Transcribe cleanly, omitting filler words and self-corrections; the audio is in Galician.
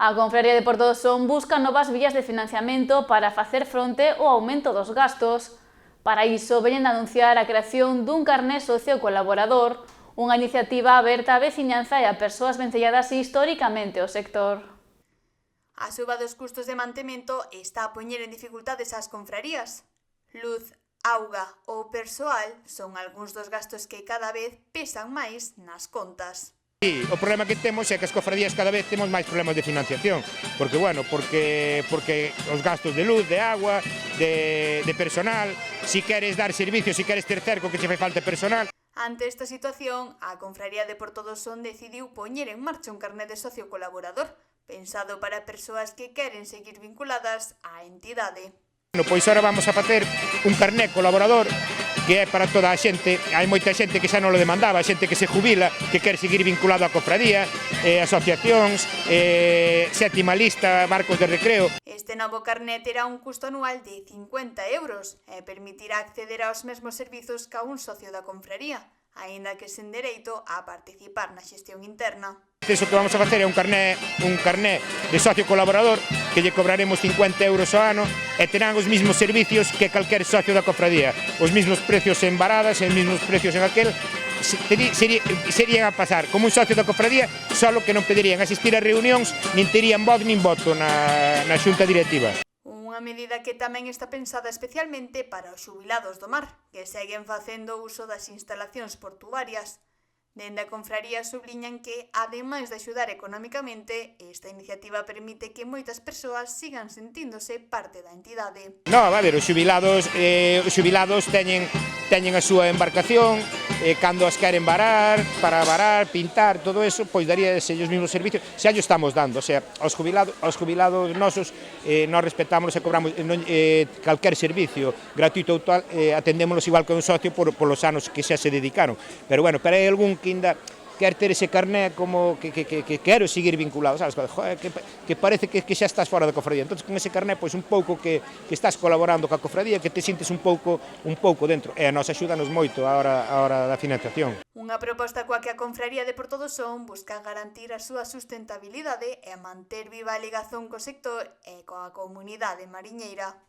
A Confraría de Porto do Son busca novas vías de financiamento para facer fronte ao aumento dos gastos. Para iso, veñen a anunciar a creación dun carné socio colaborador, unha iniciativa aberta á veciñanza e a persoas vencelladas historicamente ao sector. A suba dos custos de mantemento está a poñer en dificultades ás confrarías. Luz, auga ou persoal son algúns dos gastos que cada vez pesan máis nas contas. Sí, o problema que temos é que as cofradías cada vez temos máis problemas de financiación, porque os gastos de luz, de agua, de personal, si queres dar servicio, si queres ter cerco que che fai falta personal. Ante esta situación, a Confraría de Porto do Son decidiu poñer en marcha un carné de socio colaborador, pensado para persoas que queren seguir vinculadas á entidade. Pois agora vamos a facer un carné colaborador que é para toda a xente. Hai moita xente que xa non lo demandaba, xente que se jubila, que quer seguir vinculado á cofradía, asociacións, sétima lista, barcos de recreo. Este novo carné terá un custo anual de 50 euros e permitirá acceder aos mesmos servizos ca un socio da confraría, aínda que sen dereito a participar na xestión interna. Iso que vamos a facer é un carné de socio colaborador que lle cobraremos 50 euros ao ano e terán os mesmos servicios que calquer socio da cofradía, os mesmos precios en varadas, os mesmos precios en aquel, serían a pasar como un socio da cofradía, só que non poderían asistir a reunións, nin terían voz nin voto na xunta directiva. Unha medida que tamén está pensada especialmente para os xubilados do mar, que seguen facendo uso das instalacións portuarias. Dende a confraría subliñan que, ademais de axudar economicamente, esta iniciativa permite que moitas persoas sigan sentíndose parte da entidade. Non, a ver, os xubilados teñen a súa embarcación, cando as queren varar, para varar, pintar, todo eso, pois daríase os mesmos servicios, xa llo estamos dando, o sea, aos jubilados nosos, nós respetamos e cobramos calquer servicio gratuito ou tal, atendémonos igual que un socio polos anos que xa se dedicaron, pero bueno, pero hai algún que ainda quer ter ese carné como que quero seguir vinculado, sabes? Joder, que parece que xa estás fora da cofradía. Entón, con ese carné, pois un pouco que estás colaborando ca cofradía, que te sintes un pouco dentro. E a nos axúdanos moito a hora da financiación. Unha proposta coa que a Confraría de Porto do Son busca garantir a súa sustentabilidade e manter viva a ligazón co sector e coa comunidade mariñeira.